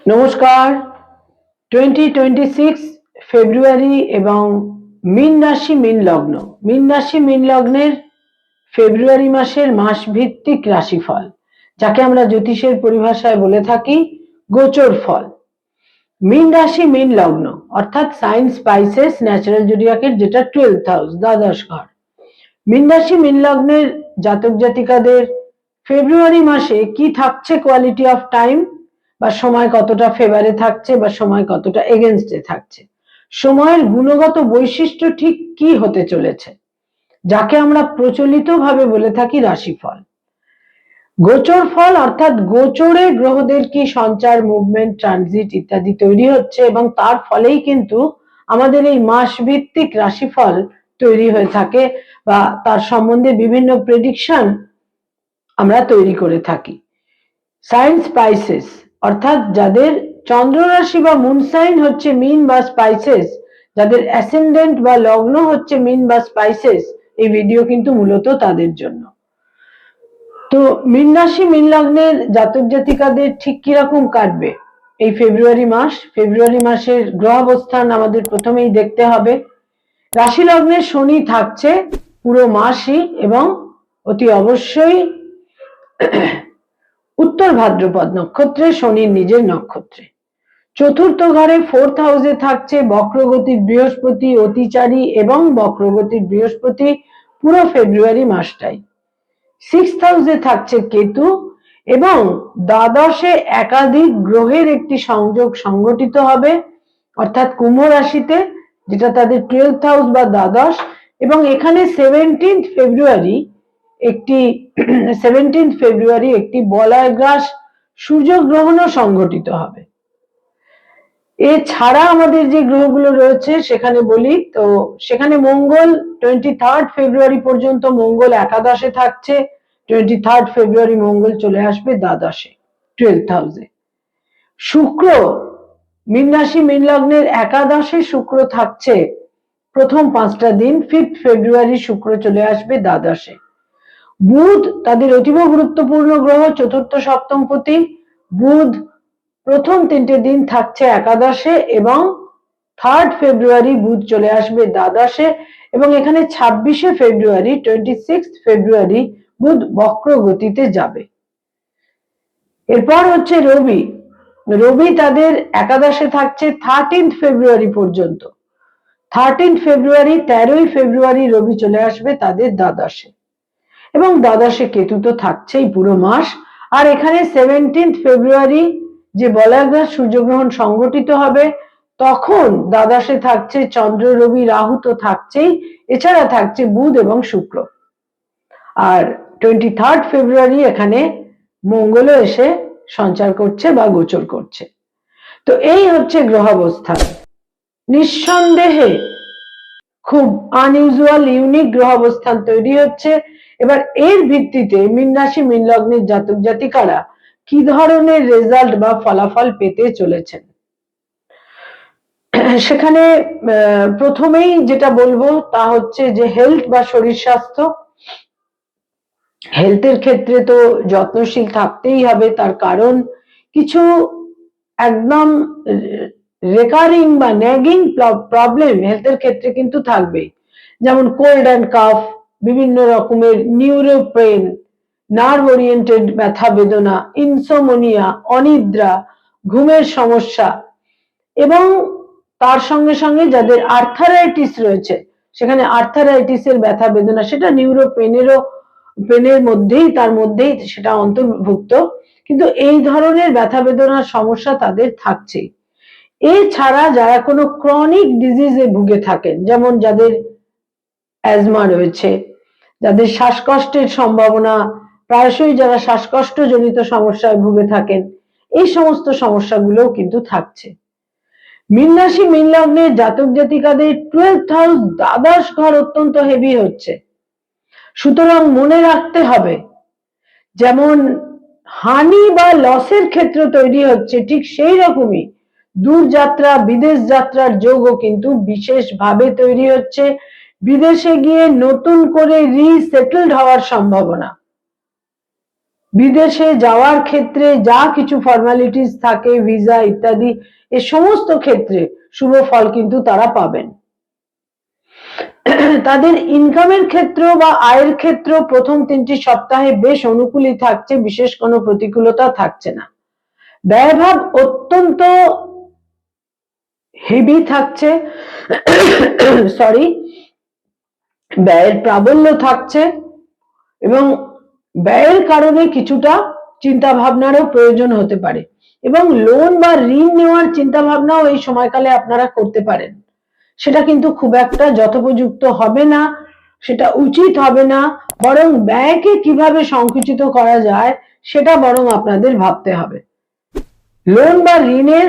নমস্কার। 2026 ফেব্রুয়ারি এবং মীন রাশি মীন লগ্ন, মীন রাশি মীন লগ্নের ফেব্রুয়ারি মাসের মাসভিত্তিক রাশিফল, যাকে আমরা জ্যোতিষের পরিভাষায় বলে থাকি গোচর ফল। মীন রাশি মীন লগ্ন অর্থাৎ সাইন স্পাইসেস ন্যাচারাল জোডিয়াকের যেটা 12th হাউস, দ্বাদশ ঘর। মীন রাশি মীন লগ্নের জাতক জাতিকাদের ফেব্রুয়ারি মাসে কি থাকছে কোয়ালিটি অফ টাইম, বা সময় কতটা ফেভারে থাকছে বা সময় কতটা এগেনস্টে থাকছে, সময়ের গুণগত বৈশিষ্ট্য ঠিক কি হতে চলেছে, যাকে আমরা প্রচলিতভাবে বলে থাকি রাশিফল। গোচর ফল অর্থাৎ গোচরে গ্রহদের কি সঞ্চার, মুভমেন্ট, ট্রানজিট ইত্যাদি তৈরি হচ্ছে, এবং তার ফলেই কিন্তু আমাদের এই মাস ভিত্তিক রাশিফল তৈরি হয়ে থাকে, বা তার সম্বন্ধে বিভিন্ন প্রেডিকশন আমরা তৈরি করে থাকি। সাইন স্পাইসেস অর্থাৎ যাদের চন্দ্র রাশি বা মুন সাইন হচ্ছে মীন বা স্পাইসেস, যাদের অ্যাসেন্ডেন্ট বা লগ্ন হচ্ছে মীন বা স্পাইসেস, এই ভিডিও কিন্তু মূলত তাদের জন্য। তো মীন রাশি মীন লগ্নের জাতক জাতিকাদের ঠিক কিরকম কাটবে এই ফেব্রুয়ারি মাস? ফেব্রুয়ারি মাসের গ্রহাবস্থান আমাদের প্রথমেই দেখতে হবে। রাশি লগ্নে শনি থাকছে পুরো মাসই, এবং অতি অবশ্যই উত্তর ভাদ্রপদ নক্ষত্রে, শনির নিজের নক্ষত্রে। চতুর্থ ঘরে 4th হাউসে থাকছে বক্রগতির বৃহস্পতি, অতিচারী এবং বক্রগতির বৃহস্পতি পুরো ফেব্রুয়ারি মাসটাই। 6th হাউসে থাকছে কেতু, এবং দ্বাদশে একাধিক গ্রহের একটি সংযোগ সংগঠিত হবে, অর্থাৎ কুম্ভ রাশিতে, যেটা তাদের 12th হাউস বা দ্বাদশ। এবং এখানে 17th ফেব্রুয়ারি একটি বলয়গ্রাস সূর্যগ্রহণও সংঘটিত হবে। এছাড়া আমাদের যে গ্রহগুলো রয়েছে সেখানে বলি, তো সেখানে মঙ্গল 23rd ফেব্রুয়ারি পর্যন্ত মঙ্গল একাদশে থাকছে। 23rd ফেব্রুয়ারি মঙ্গল চলে আসবে দ্বাদশে, 12th হাউসে। শুক্র মীন রাশি মীন লগ্নের একাদশে শুক্র থাকছে প্রথম 5টা দিন। 5th ফেব্রুয়ারি শুক্র চলে আসবে দ্বাদশে। বুধ তাদের অতীব গুরুত্বপূর্ণ গ্রহ, চতুর্থ সপ্তমপতি। বুধ প্রথম 3টে দিন থাকছে একাদশে, এবং 3rd ফেব্রুয়ারি বুধ চলে আসবে দ্বাদশে, এবং এখানে 26শে ফেব্রুয়ারি 26th ফেব্রুয়ারি বুধ বক্র গতিতে যাবে। এরপর হচ্ছে রবি। রবি তাদের একাদশে থাকছে 13th ফেব্রুয়ারি পর্যন্ত। 13th ফেব্রুয়ারি 13ই ফেব্রুয়ারি রবি চলে আসবে তাদের দ্বাদশে, এবং দ্বাদশে কেতু তো থাকছেই পুরো মাস। আর এখানে 17th ফেব্রুয়ারি যে বলয়গ্রাস সূর্যগ্রহণ সংগঠিত হবে, তখন দ্বাদশে থাকছে চন্দ্র, রবি, রাহু তো থাকছেই, এছাড়া থাকছে বুধ এবং শুক্র। আর 23rd ফেব্রুয়ারি এখানে মঙ্গলও এসে সঞ্চার করছে বা গোচর করছে। তো এই হচ্ছে গ্রহাবস্থান। নিঃসন্দেহে খুব আনইউজুয়াল, ইউনিক গ্রহাবস্থান তৈরি হচ্ছে। এবার এর ভিত্তিতে মীন রাশি মীন লগ্নের জাতক জাতিকারা কি ধরনের রেজাল্ট বা ফলাফল পেতে চলেছেন, সেখানে প্রথমেই যেটা বলবো তা হচ্ছে যে হেলথ বা শরীর স্বাস্থ্য। হেলথের ক্ষেত্রে তো যত্নশীল থাকতেই হবে, তার কারণ কিছু একদম রেকারিং বা ন্যাগিং প্রবলেম হেলথের ক্ষেত্রে কিন্তু থাকবেই, যেমন কোল্ড অ্যান্ড কাফ, বিভিন্ন রকমের নিউরো পেইন, নার্ভ ওরিয়েন্টেড ব্যথা বেদনা, ইনসোমনিয়া, অনিদ্রা, ঘুমের সমস্যা, এবং তার সঙ্গে সঙ্গে যাদের আর্থারাইটিস রয়েছে সেখানে আর্থারাইটিসের ব্যথা বেদনা, সেটা নিউরো পেনের মধ্যেই, তার মধ্যেই সেটা অন্তর্ভুক্ত, কিন্তু এই ধরনের ব্যথা বেদনার সমস্যা তাদের থাকছে। এছাড়া যারা কোনো ক্রনিক ডিজিজে ভুগে থাকেন, যেমন যাদের অ্যাজমা রয়েছে, যাদের শ্বাসকষ্টের সম্ভাবনা, প্রায়শই যারা শ্বাসকষ্ট জনিত সমস্যায় ভুগে থাকেন, এই সমস্ত সমস্যাগুলোও কিন্তু থাকছে। মীন রাশি মীন লগ্নের জাতক জাতিকাদের 12th হাউস দ্বাদশ ঘর অত্যন্ত হেভি হচ্ছে। সুতরাং মনে রাখতে হবে, যেমন হানি বা লসের ক্ষেত্র তৈরি হচ্ছে, ঠিক সেই রকমই দূরযাত্রা, বিদেশ যাত্রার যোগও কিন্তু বিশেষভাবে তৈরি হচ্ছে। বিদেশে গিয়ে নতুন করে রিসেটেলড হওয়ার সম্ভাবনা, বিদেশে যাওয়ার ক্ষেত্রে যা কিছু ফর্মালিটিস থাকে, ভিসা ইত্যাদি, এ সমস্ত ক্ষেত্রে শুভ ফল কিন্তু তারা পাবেন। তাদের ইনকামের ক্ষেত্র বা আয়ের ক্ষেত্র প্রথম 3টি সপ্তাহে বেশ অনুকূলই থাকছে, বিশেষ কোনো প্রতিকূলতা থাকছে না। ব্যয়ভাব অত্যন্ত হেভি থাকছে, সরি, ব্যয়ের প্রাবল্য থাকছে এবং ব্যয়ের কারণে কিছুটা চিন্তা ভাবনারও প্রয়োজন হতে পারে এবং লোন বা ঋণ নেওয়ার চিন্তা ভাবনাও এই সময়কালে আপনারা করতে পারেন। সেটা কিন্তু খুব একটা যথোপযুক্ত হবে না, সেটা উচিত হবে না, বরং ব্যয়কে কিভাবে সংকুচিত করা যায় সেটা বরং আপনাদের ভাবতে হবে। লোন বা ঋণের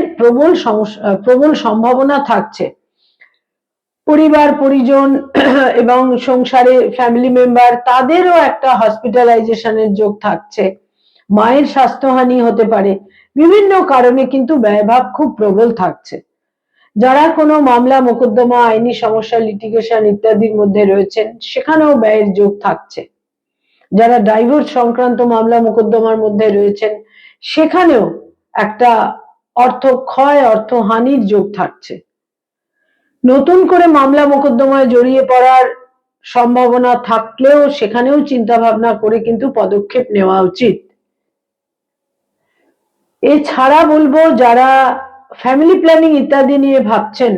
প্রবল সম্ভাবনা থাকছে। পরিবার পরিজন এবং সংসারে ফ্যামিলি মেম্বার তাদেরও একটা হসপিটালাইজেশনের যোগ থাকছে। মায়ের স্বাস্থ্যহানি হতে পারে, বিভিন্ন কারণে কিন্তু ব্যয়ভাব খুব প্রবল থাকছে। যারা কোনো মামলা মোকদ্দমা আইনি সমস্যা লিটিগেশন ইত্যাদির মধ্যে রয়েছেন সেখানেও ব্যয়ের যোগ থাকছে। যারা ডাইভোর্স সংক্রান্ত মামলা মোকদ্দমার মধ্যে রয়েছেন সেখানেও একটা অর্থ ক্ষয়, অর্থহানির যোগ থাকছে। নতুন করে মামলা মোকদ্দমায় জড়িয়ে পড়ার সম্ভাবনা থাকলেও সেখানেও চিন্তা ভাবনা করে কিন্তু পদক্ষেপ নেওয়া উচিত। এছাড়া বলবো যারা ফ্যামিলি প্ল্যানিং ইত্যাদি নিয়ে ভাবছেন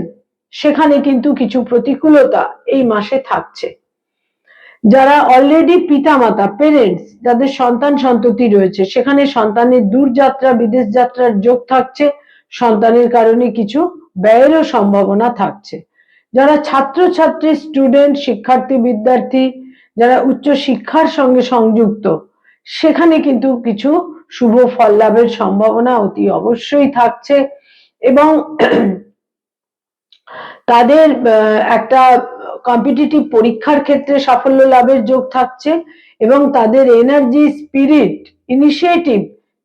সেখানে কিন্তু কিছু প্রতিকূলতা এই মাসে থাকছে। যারা অলরেডি পিতামাতা পেরেন্টস, যাদের সন্তান সন্ততি রয়েছে সেখানে সন্তানের দূরযাত্রা বিদেশ যাত্রার যোগ থাকছে, সন্তানের কারণে কিছু ব্যয়েরও সম্ভাবনা থাকছে। যারা ছাত্রছাত্রী স্টুডেন্ট শিক্ষার্থী বিদ্যার্থী যারা উচ্চ শিক্ষার সঙ্গে সংযুক্ত সেখানে কিন্তু কিছু শুভ ফল লাভের সম্ভাবনা অতি অবশ্যই থাকছে এবং তাদের একটা কম্পিটিটিভ পরীক্ষার ক্ষেত্রে সাফল্য লাভের যোগ থাকছে এবং তাদের এনার্জি স্পিরিট ইনিশিয়েটিভ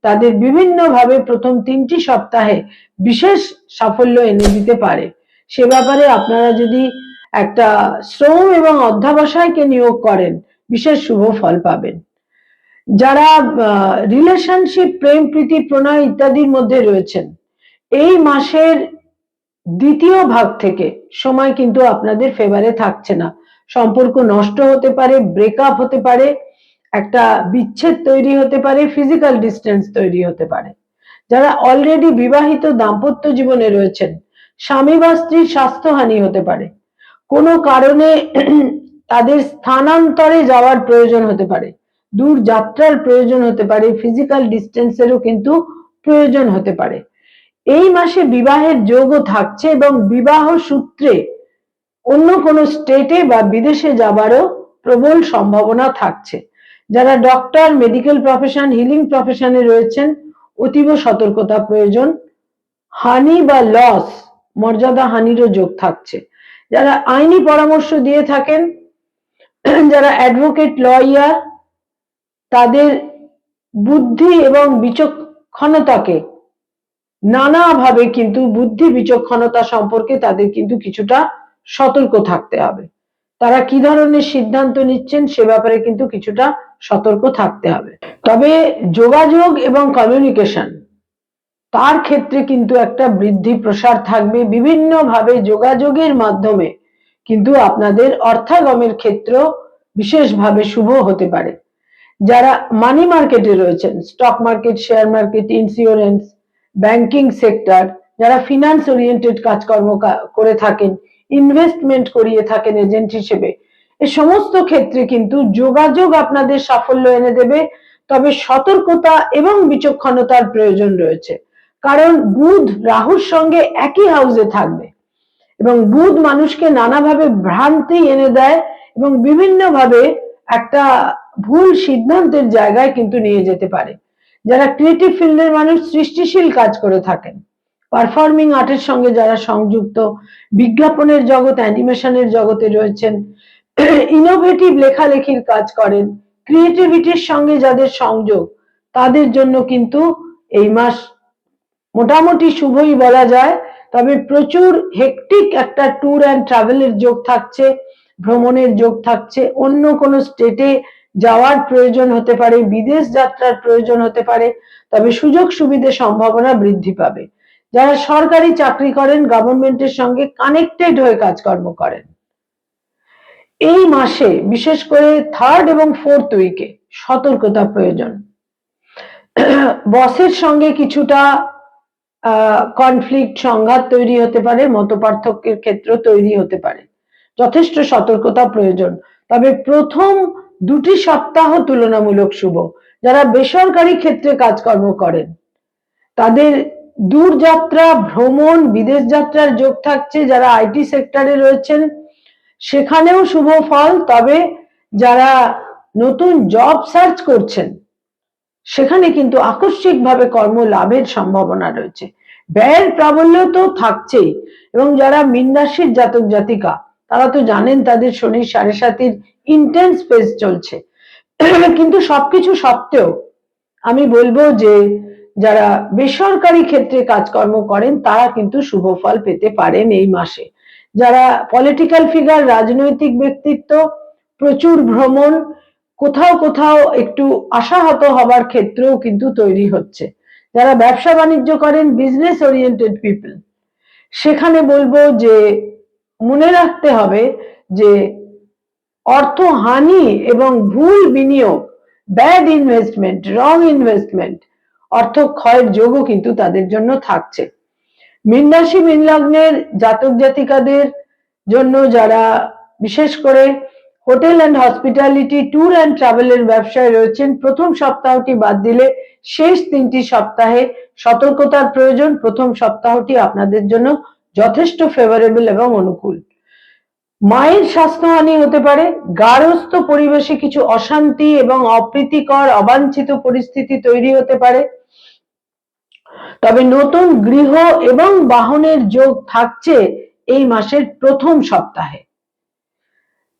তাদের বিভিন্নভাবে প্রথম 3টি সপ্তাহে বিশেষ সাফল্য এনে দিতে পারে। সে ব্যাপারে আপনারা যদি একটা শ্রম এবং অধ্যাবসায়কে নিয়োগ করেন বিশেষ শুভ ফল পাবেন। যারা রিলেশনশিপ প্রেম প্রীতি প্রণয় ইত্যাদির মধ্যে রয়েছেন এই মাসের দ্বিতীয় ভাগ থেকে সময় কিন্তু আপনাদের ফেভারে থাকছে না। সম্পর্ক নষ্ট হতে পারে, ব্রেকআপ হতে পারে, একটা বিচ্ছেদ তৈরি হতে পারে, ফিজিক্যাল ডিস্টেন্স তৈরি হতে পারে। যারা অলরেডি বিবাহিত দাম্পত্য জীবনে রয়েছেন স্বামী বা স্ত্রীর স্বাস্থ্যহানি হতে পারে, কোনো কারণে তাদের স্থানান্তরে যাওয়ার প্রয়োজন হতে পারে, দূর যাত্রার প্রয়োজন হতে পারে, ফিজিক্যাল ডিস্টেন্সেরও কিন্তু প্রয়োজন হতে পারে। এই মাসে বিবাহের যোগও থাকছে এবং বিবাহ সূত্রে অন্য কোনো স্টেটে বা বিদেশে যাবারও প্রবল সম্ভাবনা থাকছে। যারা ডক্টর মেডিকেল প্রফেশন হিলিং প্রফেশনে রয়েছেন অতীব সতর্কতা প্রয়োজন। হানি বা লস মর্যাদা হানিরও যোগ থাকছে। যারা আইনি পরামর্শ দিয়ে থাকেন, যারা অ্যাডভোকেট লয়ার, তাদের বুদ্ধি এবং বিচক্ষণতাকে নানাভাবে কিন্তু বুদ্ধি বিচক্ষণতা সম্পর্কে তাদের কিন্তু কিছুটা সতর্ক থাকতে হবে। তারা কি ধরনের সিদ্ধান্ত নিচ্ছেন সে ব্যাপারে কিন্তু কিছুটা সতর্ক থাকতে হবে। তবে যোগাযোগ এবং কমিউনিকেশন তার ক্ষেত্রে কিন্তু একটা বৃদ্ধি প্রসার থাকবে। বিভিন্নভাবে যোগাযোগের মাধ্যমে কিন্তু আপনাদের অর্থাগমের ক্ষেত্র বিশেষভাবে শুভ হতে পারে। যারা মানি মার্কেটে রয়েছেন, stock market, share market, insurance, banking sector, যারা ফিনান্স ওরিয়েন্টেড কাজকর্ম করে থাকেন, ইনভেস্টমেন্ট করিয়ে থাকেন এজেন্ট হিসেবে, এ সমস্ত ক্ষেত্রে কিন্তু যোগাযোগ আপনাদের সাফল্য এনে দেবে। তবে সতর্কতা এবং বিচক্ষণতার প্রয়োজন রয়েছে, কারণ বুধ রাহুর সঙ্গে একই হাউসে থাকবে এবং বুধ মানুষকে নানাভাবে ভ্রান্তি এনে দেয় এবং বিভিন্নভাবে একটা ভুল সিদ্ধান্তের জায়গায় কিন্তু নিয়ে যেতে পারে। যারা ক্রিয়েটিভ ফিল্ডের মানুষ সৃষ্টিশীল কাজ করে থাকেন, পারফর্মিং আর্টের সঙ্গে যারা সংযুক্ত, বিজ্ঞাপনের জগৎ অ্যানিমেশনের জগতে রয়েছেন, ইনোভেটিভ লেখালেখির কাজ করেন, ক্রিয়েটিভিটির সঙ্গে যাদের সংযোগ তাদের জন্য কিন্তু এই মাস মোটামুটি শুভই বলা যায়। তবে প্রচুর হেকটিক একটা ট্যুর অ্যান্ড ট্রাভেলের যোগ থাকছে, ভ্রমণের যোগ থাকছে, অন্য কোনো স্টেটে যাওয়ার প্রয়োজন হতে পারে, বিদেশ যাত্রার প্রয়োজন হতে পারে, তবে সুযোগ সুবিধা সম্ভাবনা বৃদ্ধি পাবে। যারা সরকারি চাকরি করেন, গভর্নমেন্টের সঙ্গে কানেক্টেড হয়ে কাজকর্ম করেন, এই মাসে বিশেষ করে 3rd এবং 4th উইকে সতর্কতা প্রয়োজন। বসের সঙ্গে কিছুটা কনফ্লিক্ট, সংঘাত তৈরি হতে পারে, মতপার্থক্যের ক্ষেত্র তৈরি হতে পারে, যথেষ্ট সতর্কতা প্রয়োজন। তবে প্রথম 2টি সপ্তাহ তুলনামূলক শুভ। যারা বেসরকারি ক্ষেত্রে কাজকর্ম করেন তাদের দূরযাত্রা, ভ্রমণ, বিদেশ যাত্রার যোগ থাকছে। যারা আইটি সেক্টরে রয়েছেন সেখানেও শুভ ফল। তবে যারা নতুন জব সার্চ করছেন সেখানে কিন্তু আকস্মিকভাবে কর্ম লাভের সম্ভাবনা রয়েছে। ব্যয়ের প্রাবল্য তো থাকছেই, এবং যারা মীন রাশির জাতক জাতিকা তারা তো জানেন তাদের শনির 7.5 ইন্টেন্স ফেজ চলছে। কিন্তু সবকিছু সত্ত্বেও আমি বলবো যে যারা বেসরকারি ক্ষেত্রে কাজকর্ম করেন তারা কিন্তু শুভ ফল পেতে পারেন এই মাসে। যারা পলিটিক্যাল ফিগার, রাজনৈতিক ব্যক্তিত্ব, প্রচুর ভ্রমণ, কোথাও কোথাও একটু আশাহত হবার ক্ষেত্রেও কিন্তু তৈরি হচ্ছে। যারা ব্যবসা বাণিজ্য করেন, বিজনেস ওরিয়েন্টেড পিপল, সেখানে বলবো যে মনে রাখতে হবে যে অর্থহানি এবং ভুল বিনিয়োগ, ব্যাড ইনভেস্টমেন্ট, রং ইনভেস্টমেন্ট, অর্থ ক্ষয়ের যোগও কিন্তু তাদের জন্য থাকছে। মীন রাশি, মীন লগ্নের জাতক জাতিকাদের জন্য যারা বিশেষ করে hotel and hospitality, tour and ট্রাভেলের ব্যবসায় রয়েছেন, প্রথম সপ্তাহটি বাদ দিলে শেষ 3টি সপ্তাহে সতর্কতার প্রয়োজন। প্রথম সপ্তাহটি আপনাদের জন্য যথেষ্ট ফেভারেবল এবং অনুকূল। মায়ের স্বাস্থ্যহানি হতে পারে, গার্হস্থ্য পরিবেশে কিছু অশান্তি এবং অপ্রীতিকর, অবাঞ্ছিত পরিস্থিতি তৈরি হতে পারে। তবে নতুন গৃহ এবং বাহনের যোগ থাকছে এই মাসের প্রথম সপ্তাহে।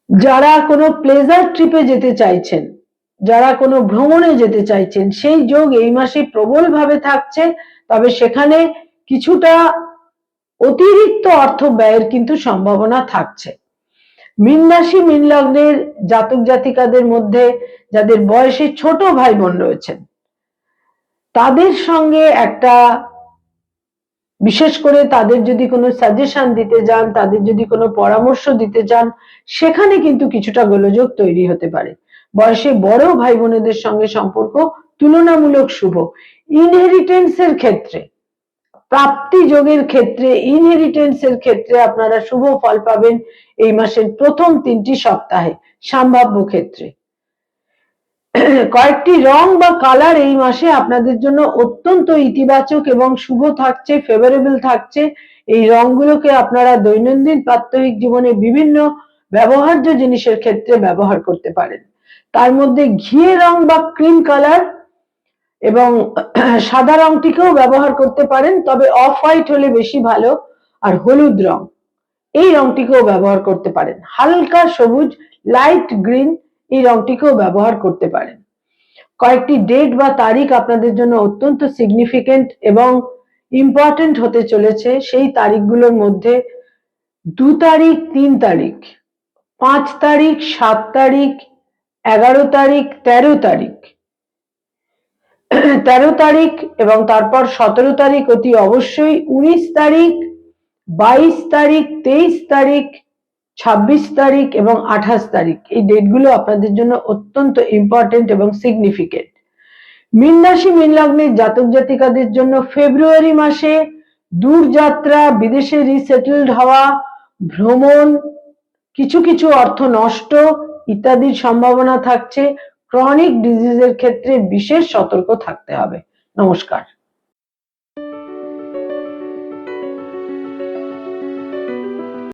যারা কোনো প্লেজার ট্রিপে যেতে চাইছেন, যারা কোনো ভ্রমণে যেতে চাইছেন, সেই যোগ এই মাসে প্রবলভাবে থাকছে। তবে সেখানে কিছুটা অতিরিক্ত অর্থ ব্যয়ের কিন্তু সম্ভাবনা থাকছে। মীন রাশি, মীন লগ্নের জাতক জাতিকাদের মধ্যে যাদের বয়সে ছোট ভাই বোন রয়েছেন তাদের সঙ্গে একটা, বিশেষ করে তাদের যদি কোনো সাজেশন দিতে যান, তাদের যদি কোনো পরামর্শ দিতে চান, সেখানে কিন্তু কিছুটা গোলযোগ তৈরি হতে পারে। বয়সে বড় ভাই বোনেদের সঙ্গে সম্পর্ক তুলনামূলক শুভ। ইনহেরিটেন্সের ক্ষেত্রে, প্রাপ্তি যোগের ক্ষেত্রে, ইনহেরিটেন্সের ক্ষেত্রে আপনারা শুভ ফল পাবেন এই মাসের প্রথম 3টি সপ্তাহে সম্ভাব্য ক্ষেত্রে। কয়েকটি রং বা কালার এই মাসে আপনাদের জন্য অত্যন্ত ইতিবাচক এবং শুভ থাকছে, ফেভারেবল থাকছে। এই রংগুলোকে আপনারা দৈনন্দিন প্রাত্যহিক জীবনে বিভিন্ন ব্যবহার্য জিনিসের ক্ষেত্রে ব্যবহার করতে পারেন। তার মধ্যে ঘিয়ে রং বা ক্রিম কালার এবং সাদা রংটিকেও ব্যবহার করতে পারেন, তবে অফ হোয়াইট হলে বেশি ভালো, আর হলুদ রং, এই রংটিকেও ব্যবহার করতে পারেন। হালকা সবুজ, লাইট গ্রিন, এই রংটিকেও ব্যবহার করতে পারেন। কয়েকটি ডেট বা তারিখ আপনাদের জন্য অত্যন্ত সিগনিফিকেন্ট এবং ইম্পর্টেন্ট হতে চলেছে। সেই তারিখগুলোর মধ্যে 2 তারিখ, 3 তারিখ, 5 তারিখ, 7 তারিখ, 11 তারিখ, 13 তারিখ, 13 তারিখ এবং তারপর 17 তারিখ, অতি অবশ্যই 19 তারিখ, 22 তারিখ, 23 তারিখ, 26 তারিখ এবং 28 তারিখ, এই ডেটগুলো আপনাদের জন্য অত্যন্ত ইম্পর্টেন্ট এবং সিগনিফিকেন্ট। মীন রাশি, মীন লগ্নের জাতক জাতিকাদের জন্য ফেব্রুয়ারি মাসে দূরযাত্রা, বিদেশে রিসেটেলড হওয়া, ভ্রমণ, কিছু কিছু অর্থ নষ্ট ইত্যাদির সম্ভাবনা থাকছে। ক্রনিক ডিজিজের ক্ষেত্রে বিশেষ সতর্ক থাকতে হবে। নমস্কার।